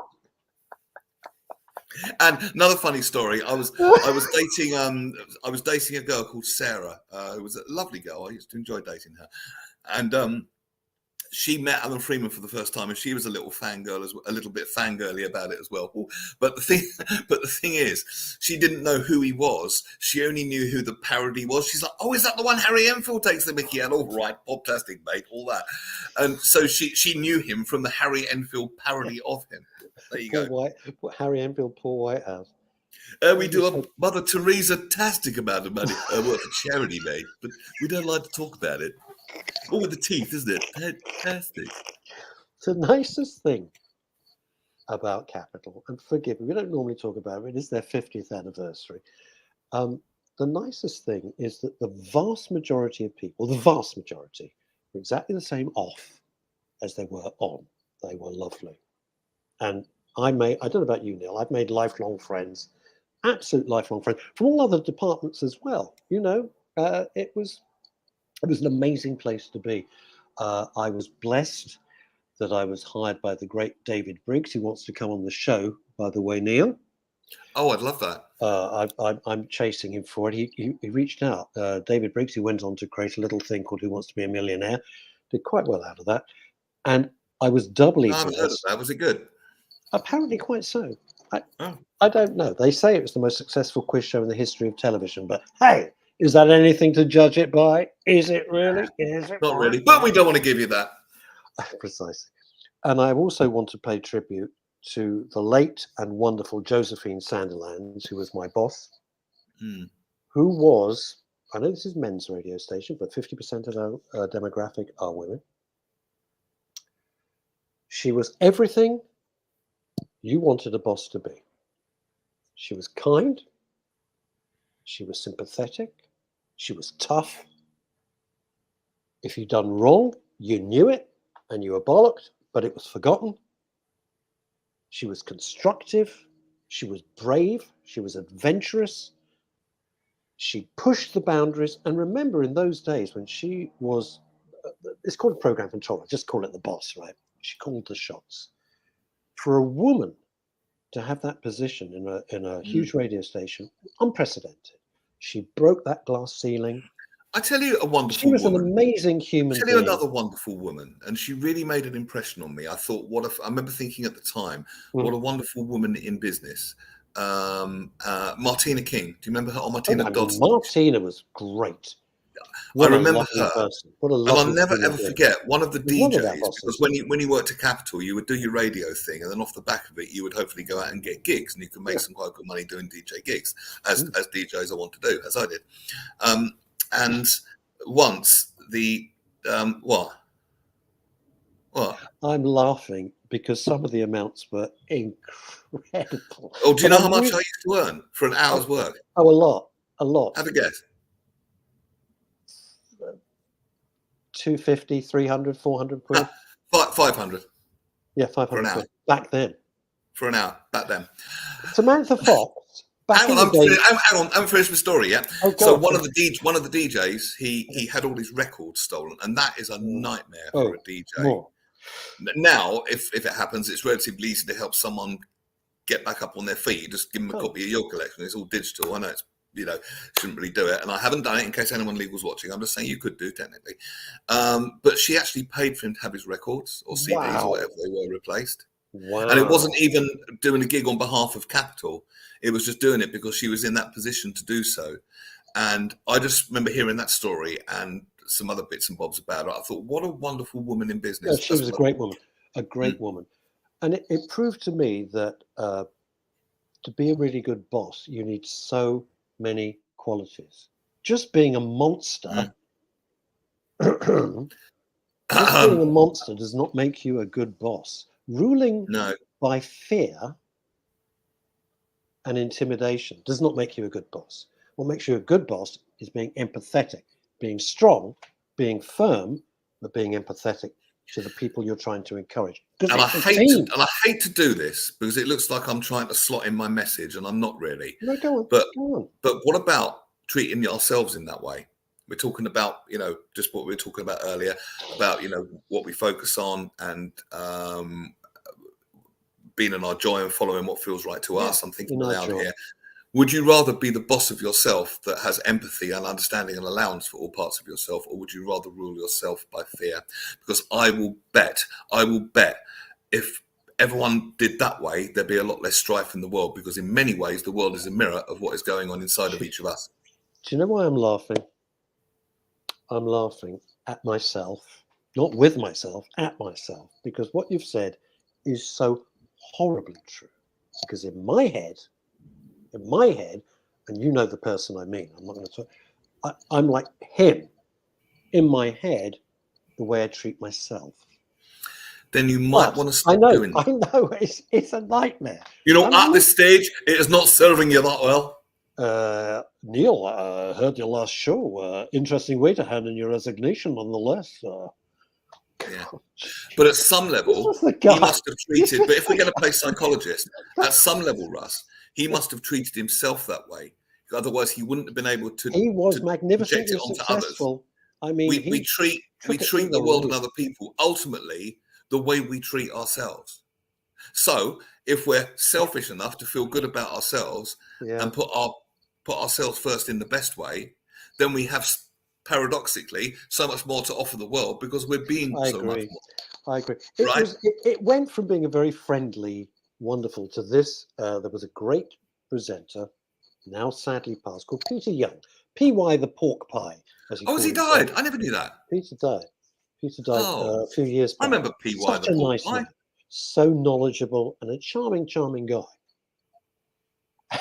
And another funny story, I was dating a girl called Sarah, who was a lovely girl. I used to enjoy dating her. And she met Alan Freeman for the first time, and she was a little fangirl, a little bit fangirly about it as well. But the thing is, she didn't know who he was. She only knew who the parody was. She's like, "Oh, is that the one Harry Enfield takes the mickey out?" "All right, fantastic, mate," all that. And so she knew him from the Harry Enfield parody of him. There you go. Harry Enfield, Paul Whitehouse. We do a Mother Teresa-tastic about it, work for charity, mate. But we don't like to talk about it. All with the teeth, isn't it? Fantastic. The nicest thing about Capital, and forgive me, we don't normally talk about it, it is their 50th anniversary. The nicest thing is that the vast majority of people, were exactly the same off as they were on. They were lovely. And I don't know about you, Neil, I've made lifelong friends, absolute lifelong friends, from all other departments as well. You know, it was an amazing place to be. I was blessed that I was hired by the great David Briggs, who wants to come on the show, by the way, Neil. Oh, I'd love that. I'm chasing him for it. He reached out. David Briggs, who went on to create a little thing called Who Wants to Be a Millionaire, did quite well out of that. And I was doubly blessed. I haven't heard of that. Was it good? Apparently quite so. I don't know. They say it was the most successful quiz show in the history of television, but hey, is that anything to judge it by? Is it really? Is it not really? But we don't want to give you that. Precisely. And I also want to pay tribute to the late and wonderful Josephine Sanderlands, who was my boss, who was, I know this is men's radio station, but 50% of our demographic are women. She was everything you wanted a boss to be. She was kind. She was sympathetic. She was tough. If you'd done wrong, you knew it and you were bollocked, but it was forgotten. She was constructive. She was brave. She was adventurous. She pushed the boundaries. And remember, in those days when she was, it's called a program controller, just call it the boss, right? She called the shots. For a woman to have that position in a huge radio station, unprecedented. She broke that glass ceiling. I tell you a wonderful She was woman. an amazing human Tell being. you another wonderful woman, and she really made an impression on me. I thought, I remember thinking at the time, what a wonderful woman in business. Martina King. Do you remember her? Or Martina Dodson? Martina was great. I What a remember lovely her. person. What a And lovely I'll never human ever being. forget one of the One of our DJs, bosses. because when you worked at Capital, you would do your radio thing, and then off the back of it, you would hopefully go out and get gigs, and you could make some quite good money doing DJ gigs, as DJs I want to do, as I did. And once the what? I'm laughing because some of the amounts were incredible. Oh, do you know how much I used to earn for an hour's work? Oh, a lot. Have a guess. 250, 300, 400 quid. 500. Yeah, 500 for an hour. quid. Back then. For an hour, back then. Samantha Fox. Hang on, I'm finished my story. Yeah. Oh, so one of the DJs, he had all his records stolen, and that is a nightmare for a DJ. More. Now, if it happens, it's relatively easy to help someone get back up on their feet. You just give them a copy of your collection. It's all digital. I know it's, shouldn't really do it, and I haven't done it in case anyone legal's watching. I'm just saying you could do technically, but she actually paid for him to have his records or CDs or whatever they were replaced. Wow. And it wasn't even doing a gig on behalf of Capital. It was just doing it because she was in that position to do so. And I just remember hearing that story and some other bits and bobs about it. I thought, what a wonderful woman in business. Yeah, she was a great woman, woman. And it proved to me that to be a really good boss, you need so many qualities. Just being a monster, just being a monster does not make you a good boss. Ruling by fear and intimidation does not make you a good boss. What makes you a good boss is being empathetic, being strong, being firm, but being empathetic to the people you're trying to encourage. And I hate to do this because it looks like I'm trying to slot in my message, and I'm not really. No, go on. But what about treating ourselves in that way? We're talking about, just what we were talking about earlier, about, what we focus on and being in our joy and following what feels right to us. I'm thinking aloud here. Would you rather be the boss of yourself that has empathy and understanding and allowance for all parts of yourself, or would you rather rule yourself by fear? Because I will bet if everyone did that way, there'd be a lot less strife in the world, because in many ways, the world is a mirror of what is going on inside of each of us. Do you know why I'm laughing? I'm laughing at myself, not with myself, at myself, because what you've said is so horribly true. Because in my head, and you know the person I mean, I'm not going to talk, I'm like him in my head, the way I treat myself. Then you might want to stop doing that. I know, it's a nightmare. At this stage, it is not serving you that well. Neil, I heard your last show. Interesting way to hand in your resignation, nonetheless. Yeah. But at some level, he must have treated, but if we're going to play psychologist, at some level, Russ, he must have treated himself that way. Otherwise, he wouldn't have been able to. He was magnificently successful. I mean, we treat the world and other people ultimately the way we treat ourselves. So if we're selfish enough to feel good about ourselves and put ourselves first in the best way, then we have paradoxically so much more to offer the world because we're being so much more. I agree. It went from being a very friendly, wonderful to this. There was a great presenter, now sadly passed, called Peter Young. PY the pork pie. As he died? I never knew that. Peter died a few years back. I remember PY Such a nice man. So knowledgeable and a charming, charming guy.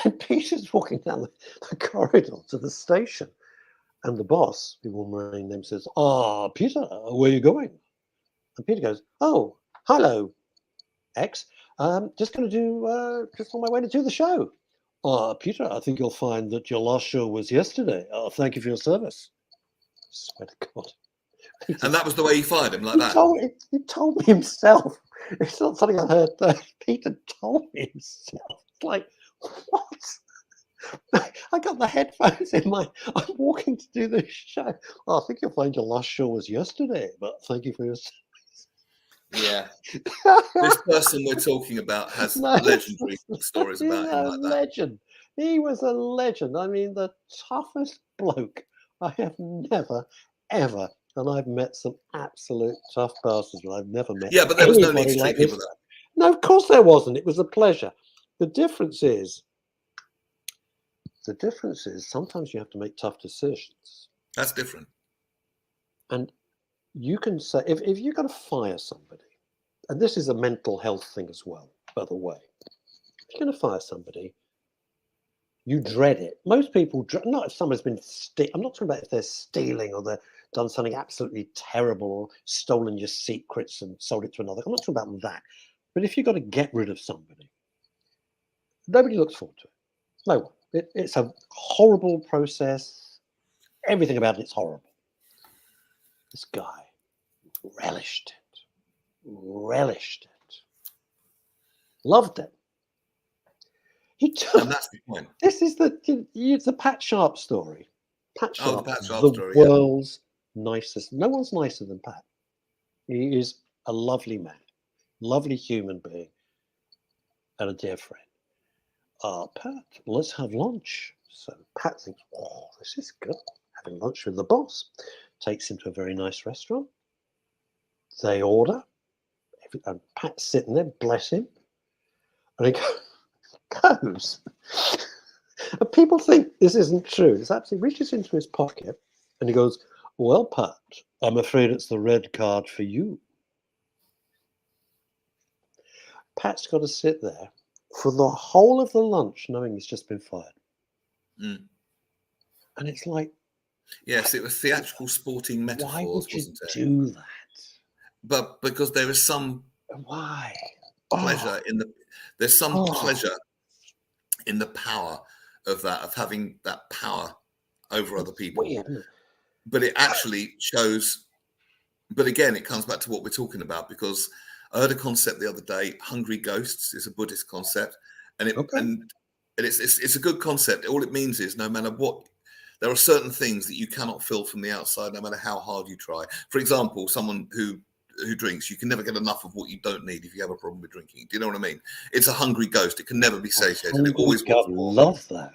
And Peter's walking down the corridor to the station. And the boss, we will name them, says, Peter, where are you going? And Peter goes, oh, hello, X. Just going to do, just on my way to do the show. Peter, I think you'll find that your last show was yesterday. Thank you for your service. I swear to God. Peter, and that was the way he fired him, like that? He told me himself. It's not something I heard. Peter told me himself. It's like, what? I got the headphones in I'm walking to do this show. I think you'll find your last show was yesterday, but thank you for your service. Yeah. This person we're talking about has legendary stories about him like that. Legend. He was a legend. I mean, the toughest bloke I have never, ever, and I've met some absolute tough bastards, but I've never met Yeah, but there was no need anybody to like treat this people that. guy. No, of course there wasn't. It was a pleasure. The difference is sometimes you have to make tough decisions. That's different. And you can say, if you're going to fire somebody, and this is a mental health thing as well, by the way, if you're going to fire somebody, you dread it. Most people, not if someone's been, I'm not talking about if they're stealing or they've done something absolutely terrible or stolen your secrets and sold it to another. I'm not talking about that. But if you've got to get rid of somebody, nobody looks forward to it. No one. It's a horrible process. Everything about it's horrible. This guy relished it, loved it. He took. And that's the point. This is the Pat Sharp story. Pat Sharp, the Pat Sharp the story, yeah. world's nicest. No one's nicer than Pat. He is a lovely man, lovely human being, and a dear friend. Pat, let's have lunch. So Pat thinks, oh, this is good. Having lunch with the boss. Takes him to a very nice restaurant. They order. And Pat's sitting there, bless him. And he goes. And people think this isn't true. It's absolutely reaches into his pocket and he goes, well, Pat, I'm afraid it's the red card for you. Pat's got to sit there for the whole of the lunch knowing he's just been fired. Mm. And it's like, yes, it was theatrical sporting metaphors, why would you wasn't it? do that? But because there is some pleasure there's some pleasure in the power of that, of having that power over other people. Weird. But it actually shows, but again, it comes back to what we're talking about, because I heard a concept the other day. Hungry ghosts is a Buddhist concept, and it's a good concept. All it means is no matter what, there are certain things that you cannot fill from the outside, no matter how hard you try. For example, someone who drinks, you can never get enough of what you don't need if you have a problem with drinking. Do you know what I mean? It's a hungry ghost. It can never be satiated. It always wants more. Love that.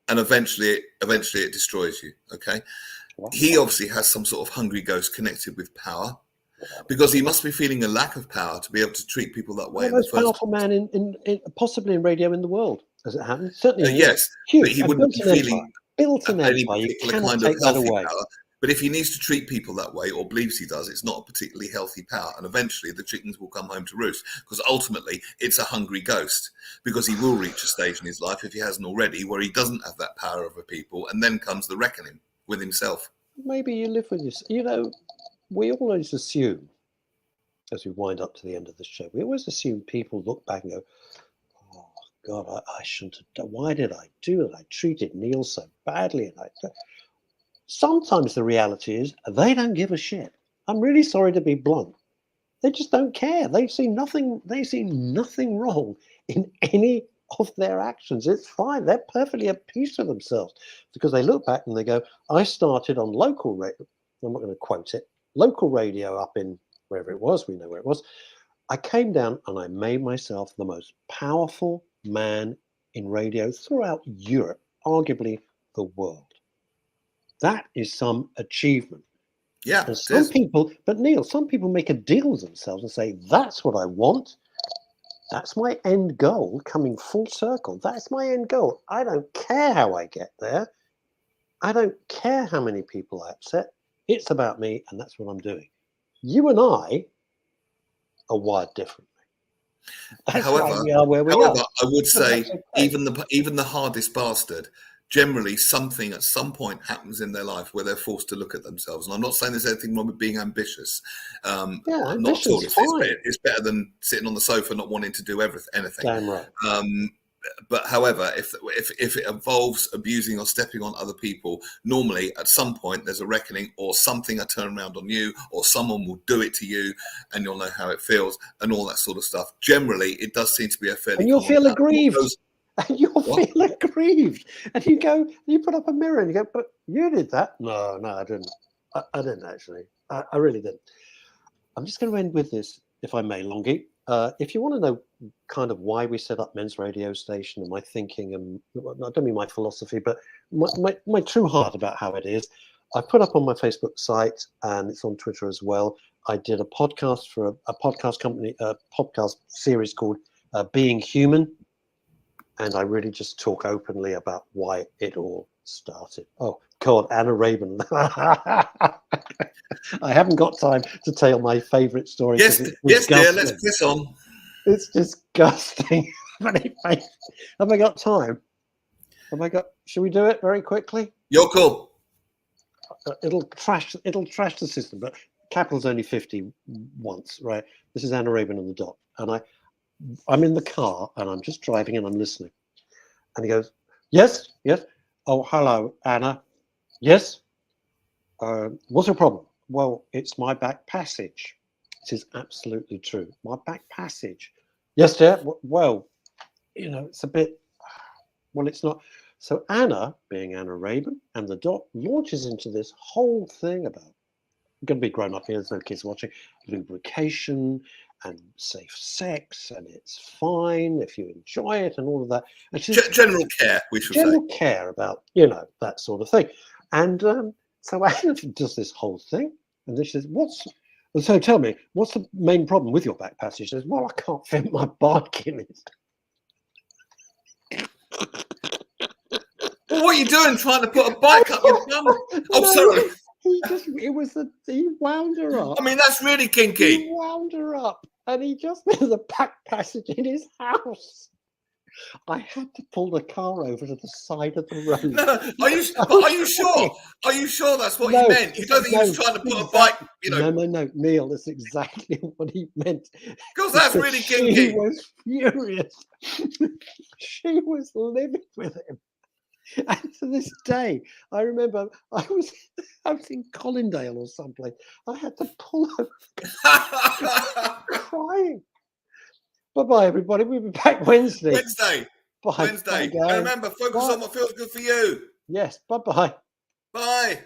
And eventually it destroys you. Okay. Wow. He obviously has some sort of hungry ghost connected with power, because he must be feeling a lack of power to be able to treat people that way. The most powerful man in possibly in radio in the world, as it happens. Certainly, yes, huge. But he wouldn't be feeling any particular kind of healthy power. But if he needs to treat people that way, or believes he does, it's not a particularly healthy power. And eventually the chickens will come home to roost, because ultimately it's a hungry ghost, because he will reach a stage in his life, if he hasn't already, where he doesn't have that power over people. And then comes the reckoning with himself. Maybe you live with this. You know, we always assume, as we wind up to the end of the show, we always assume people look back and go, oh, God, I shouldn't have done. Why did I do it? I treated Neil so badly. And sometimes the reality is they don't give a shit. I'm really sorry to be blunt. They just don't care. They see nothing wrong in any of their actions. It's fine. They're perfectly at peace with themselves, because they look back and they go, I started on local radio. I'm not going to quote it. Local radio up in wherever it was. We know where it was. I came down and I made myself the most powerful man in radio throughout Europe, arguably the world. That is some achievement. Yeah. And some people, but Neil, some people make a deal with themselves and say, that's what I want. That's my end goal, coming full circle. That's my end goal. I don't care how I get there. I don't care how many people I upset. It's about me, and that's what I'm doing. You and I are wired differently. That's why we are where we are. I would say even the hardest bastard, generally something at some point happens in their life where they're forced to look at themselves. And I'm not saying there's anything wrong with being ambitious. Not at all. It's better than sitting on the sofa not wanting to do anything. Damn right. But however, if it involves abusing or stepping on other people, normally at some point there's a reckoning, or something will turn around on you, or someone will do it to you, and you'll know how it feels and all that sort of stuff. Generally, it does seem to be a fairly. And you'll feel aggrieved. And you'll feel aggrieved. And you go, you put up a mirror and you go, but you did that. No, I didn't. I didn't actually. I really didn't. I'm just going to end with this, if I may, Longy. If you want to know kind of why we set up Men's Radio Station and my thinking, and I don't mean my philosophy, but my true heart about how it is, I put up on my Facebook site, and it's on Twitter as well. I did a podcast for a podcast company, a podcast series called Being Human. And I really just talk openly about why it all started. Oh, God, Anna Rabin. I haven't got time to tell my favourite story. Yes, dear, let's piss on. It's disgusting. Have I got time? Should we do it very quickly? You're cool. It'll trash the system, but capital's only 50 once, right? This is Anna Rabin on the dot. And I'm in the car and I'm just driving and I'm listening. And he goes, yes. Oh, hello, Anna. Yes. What's your problem? Well, it's my back passage. This is absolutely true. My back passage. Yes, dear. Well, it's a bit, well, it's not. So Anna, being Anna Rabin, and the dot launches into this whole thing about, I'm going to be grown up here, there's no kids watching, lubrication and safe sex, and it's fine if you enjoy it and all of that. And general care, we should say. General care about, that sort of thing. And so Anna does this whole thing, and then she says, so tell me, what's the main problem with your back passage? She says, well, I can't fit my bike in it. Well, what are you doing trying to put a bike up your bum? Oh, sorry. He wound her up. I mean, that's really kinky. He wound her up, and he just did the back passage in his house. I had to pull the car over to the side of the road. No. Are you sure? Are you sure that's what he meant? You don't think he was trying to put a bike, No, Neil, that's exactly what he meant. Because that's really kinky. She was furious. She was livid with him. And to this day, I remember I was in Colindale or someplace. I had to pull over crying. Bye-bye, everybody. We'll be back Wednesday. Wednesday. And remember, focus on what feels good for you. Yes. Bye-bye. Bye.